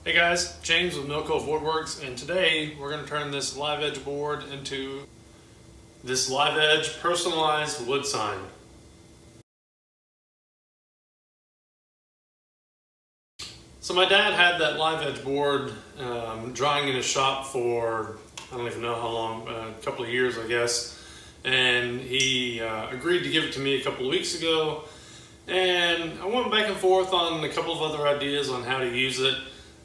Hey guys, James with Mill Cove Woodworks, and today we're going to turn this live edge board into this live edge personalized wood sign. So my dad had that live edge board drying in his shop for I don't even know how long, a couple of years I guess, and he agreed to give it to me a couple of weeks ago, and I went back and forth on a couple of other ideas on how to use it.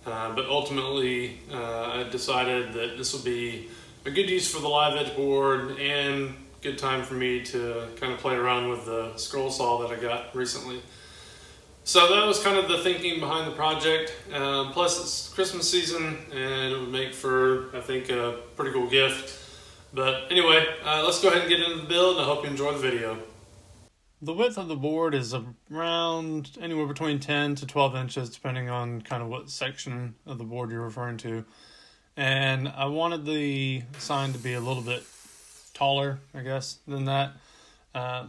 But ultimately, I decided that this will be a good use for the live edge board and good time for me to kind of play around with the scroll saw that I got recently. So that was kind of the thinking behind the project. Plus, it's Christmas season, and it would make for, I think, a pretty cool gift. But anyway, let's go ahead and get into the build, and I hope you enjoy the video. The width of the board is around anywhere between 10 to 12 inches, depending on kind of what section of the board you're referring to. And I wanted the sign to be a little bit taller, I guess, than that.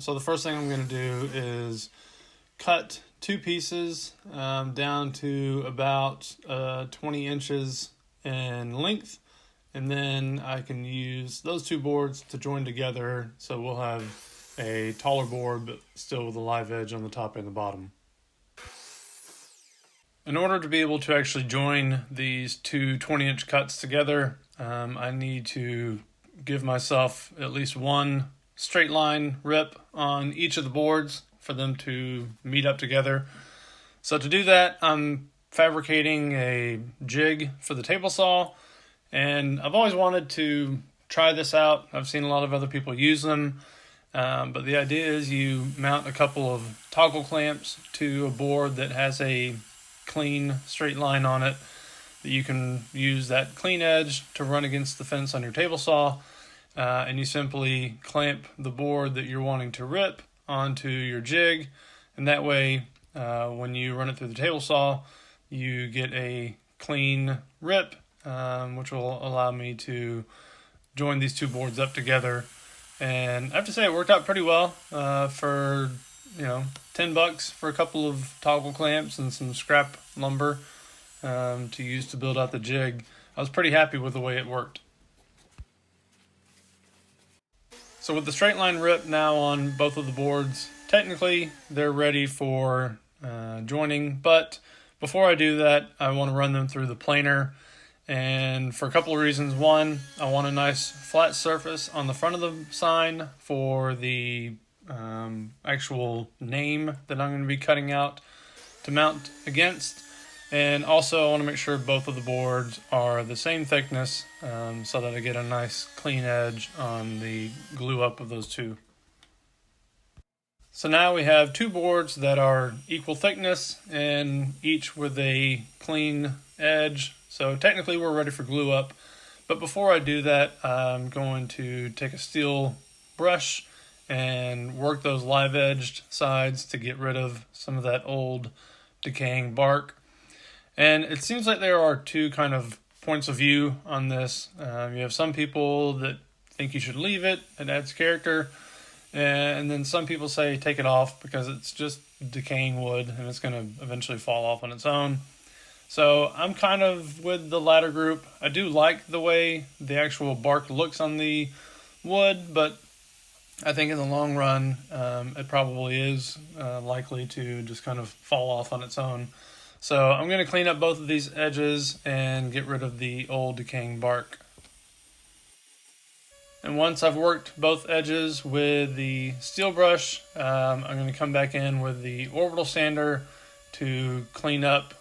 So the first thing I'm going to do is cut two pieces down to about 20 inches in length. And then I can use those two boards to join together, so we'll have a taller board, but still with a live edge on the top and the bottom. In order to be able to actually join these two 20-inch cuts together, I need to give myself at least one straight line rip on each of the boards for them to meet up together. So to do that, I'm fabricating a jig for the table saw, and I've always wanted to try this out. I've seen a lot of other people use them. But the idea is you mount a couple of toggle clamps to a board that has a clean straight line on it, that you can use that clean edge to run against the fence on your table saw, and you simply clamp the board that you're wanting to rip onto your jig, and that way when you run it through the table saw you get a clean rip, which will allow me to join these two boards up together. And I have to say it worked out pretty well for, $10 for a couple of toggle clamps and some scrap lumber to use to build out the jig. I was pretty happy with the way it worked. So with the straight line rip now on both of the boards, technically they're ready for joining, but before I do that, I want to run them through the planer. And for a couple of reasons. One, I want a nice flat surface on the front of the sign for the actual name that I'm going to be cutting out to mount against. And also I want to make sure both of the boards are the same thickness so that I get a nice clean edge on the glue up of those two. So now we have two boards that are equal thickness and each with a clean edge. So technically we're ready for glue up, but before I do that, I'm going to take a steel brush and work those live edged sides to get rid of some of that old decaying bark. And it seems like there are two kind of points of view on this. You have some people that think you should leave it adds character, and then some people say take it off because it's just decaying wood and it's going to eventually fall off on its own. So I'm kind of with the latter group. I do like the way the actual bark looks on the wood, but I think in the long run, it probably is likely to just kind of fall off on its own. So I'm going to clean up both of these edges and get rid of the old decaying bark. And once I've worked both edges with the steel brush, I'm going to come back in with the orbital sander to clean up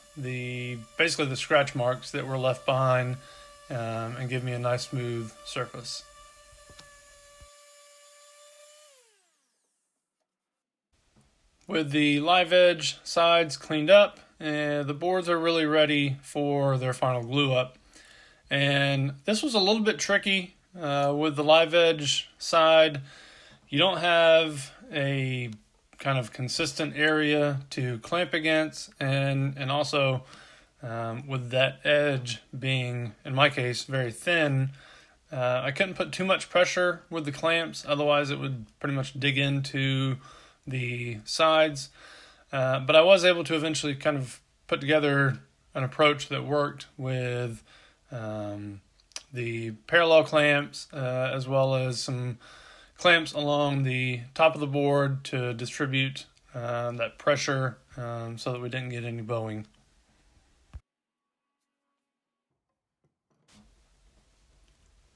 basically the scratch marks that were left behind and give me a nice smooth surface. With the live edge sides cleaned up, the boards are really ready for their final glue up. And this was a little bit tricky with the live edge side. You don't have a kind of consistent area to clamp against, and also with that edge being, in my case, very thin, I couldn't put too much pressure with the clamps, otherwise it would pretty much dig into the sides. But I was able to eventually kind of put together an approach that worked with the parallel clamps as well as some clamps along the top of the board to distribute that pressure so that we didn't get any bowing.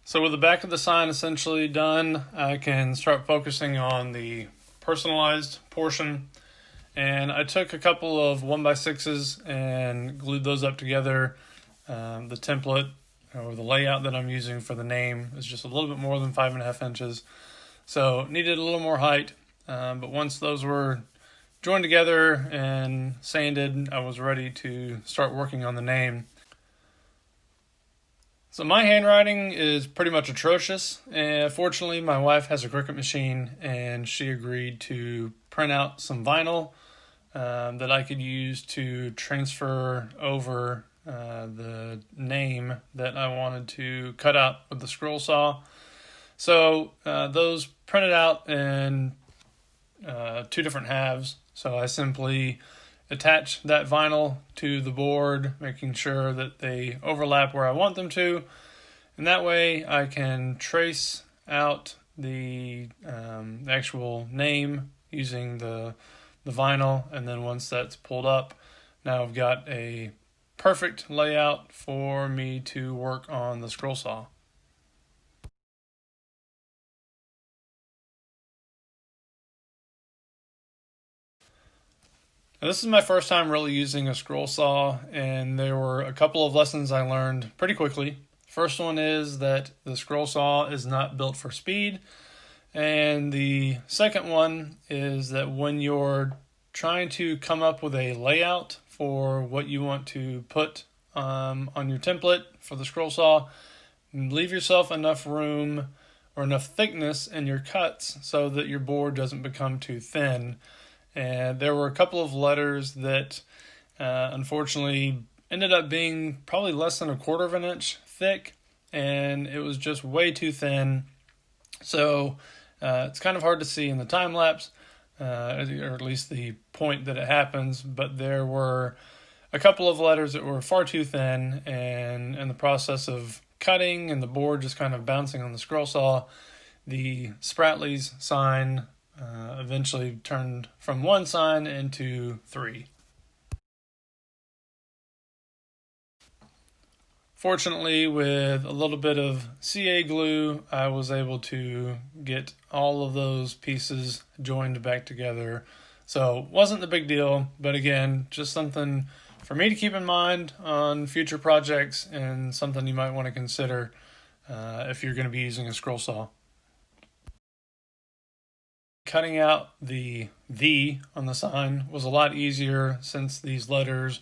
So with the back of the sign essentially done, I can start focusing on the personalized portion. And I took a couple of 1x6s and glued those up together. The template or the layout that I'm using for the name is just a little bit more than 5.5 inches. So needed a little more height. But once those were joined together and sanded, I was ready to start working on the name. So my handwriting is pretty much atrocious, and fortunately my wife has a Cricut machine and she agreed to print out some vinyl that I could use to transfer over the name that I wanted to cut out with the scroll saw. So those printed out in 2 different halves. So I simply attach that vinyl to the board, making sure that they overlap where I want them to. And that way I can trace out the actual name using the vinyl. And then once that's pulled up, now I've got a perfect layout for me to work on the scroll saw. Now, this is my first time really using a scroll saw, and there were a couple of lessons I learned pretty quickly. First one is that the scroll saw is not built for speed, and the second one is that when you're trying to come up with a layout for what you want to put on your template for the scroll saw, leave yourself enough room or enough thickness in your cuts so that your board doesn't become too thin. And there were a couple of letters that unfortunately ended up being probably less than 1/4 of an inch thick, and it was just way too thin. So it's kind of hard to see in the time lapse, or at least the point that it happens, but there were a couple of letters that were far too thin, and in the process of cutting and the board just kind of bouncing on the scroll saw, the Spratley's sign eventually turned from 1 sign into 3. Fortunately, with a little bit of CA glue, I was able to get all of those pieces joined back together. So wasn't the big deal, but again, just something for me to keep in mind on future projects and something you might want to consider if you're going to be using a scroll saw. Cutting out the V on the sign was a lot easier since these letters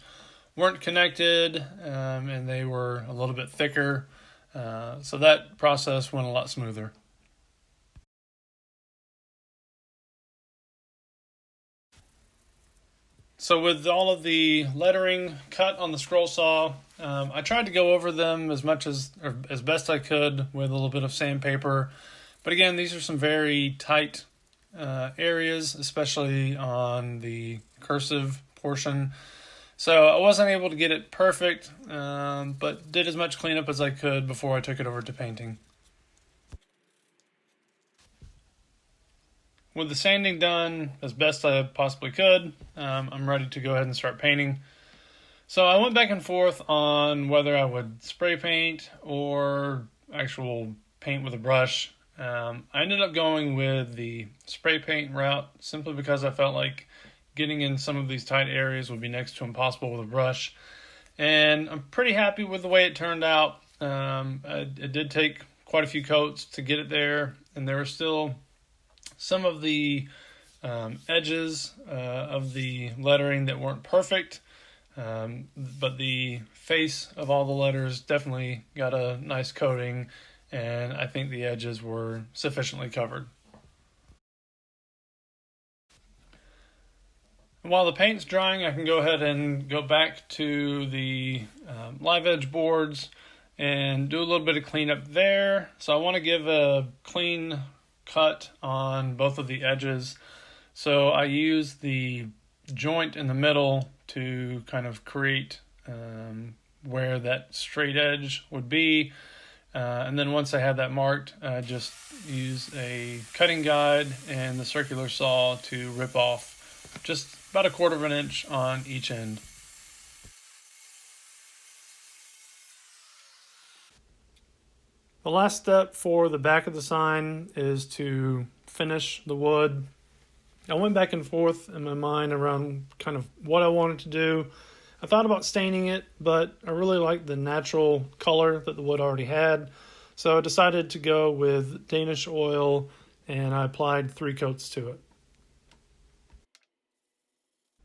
weren't connected and they were a little bit thicker. So that process went a lot smoother. So with all of the lettering cut on the scroll saw, I tried to go over them as best I could with a little bit of sandpaper. But again, these are some very tight areas, especially on the cursive portion. So I wasn't able to get it perfect, but did as much cleanup as I could before I took it over to painting. With the sanding done as best I possibly could, I'm ready to go ahead and start painting. So I went back and forth on whether I would spray paint or actual paint with a brush. I ended up going with the spray paint route simply because I felt like getting in some of these tight areas would be next to impossible with a brush. And I'm pretty happy with the way it turned out. It did take quite a few coats to get it there, and there were still some of the edges of the lettering that weren't perfect, but the face of all the letters definitely got a nice coating, and I think the edges were sufficiently covered. And while the paint's drying, I can go ahead and go back to the live edge boards and do a little bit of cleanup there. So I want to give a clean cut on both of the edges. So I use the joint in the middle to kind of create where that straight edge would be. And then once I had that marked, I just use a cutting guide and the circular saw to rip off just about 1/4 of an inch on each end. The last step for the back of the sign is to finish the wood. I went back and forth in my mind around kind of what I wanted to do. I thought about staining it, but I really liked the natural color that the wood already had. So I decided to go with Danish oil, and I applied 3 coats to it.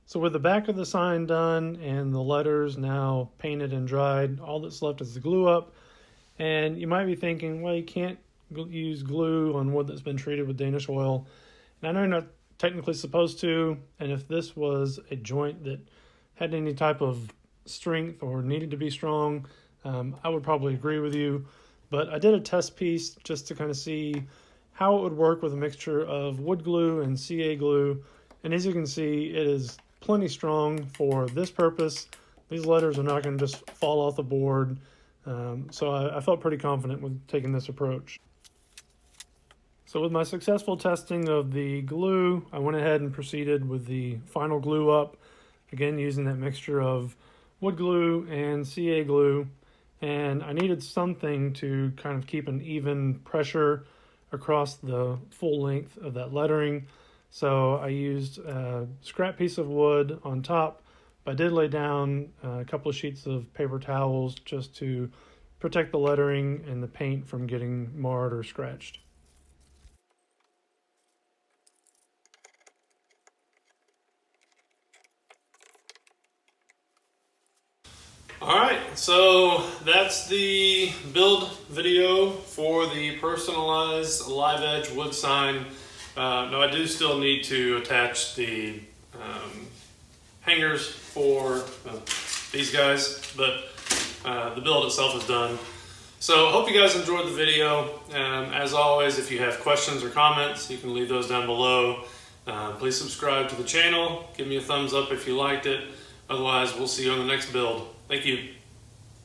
So with the back of the sign done and the letters now painted and dried, all that's left is the glue up. And you might be thinking, well, you can't use glue on wood that's been treated with Danish oil. And I know you're not technically supposed to, and if this was a joint that had any type of strength or needed to be strong, I would probably agree with you. But I did a test piece just to kind of see how it would work with a mixture of wood glue and CA glue. And as you can see, it is plenty strong for this purpose. These letters are not going to just fall off the board. So I felt pretty confident with taking this approach. So with my successful testing of the glue, I went ahead and proceeded with the final glue up. Again, using that mixture of wood glue and CA glue. And I needed something to kind of keep an even pressure across the full length of that lettering. So I used a scrap piece of wood on top. I did lay down a couple of sheets of paper towels just to protect the lettering and the paint from getting marred or scratched. Alright, so that's the build video for the personalized live edge wood sign. Now I do still need to attach the hangers for these guys, but the build itself is done. So hope you guys enjoyed the video. As always, if you have questions or comments, you can leave those down below. Please subscribe to the channel. Give me a thumbs up if you liked it. Otherwise, we'll see you on the next build. Thank you.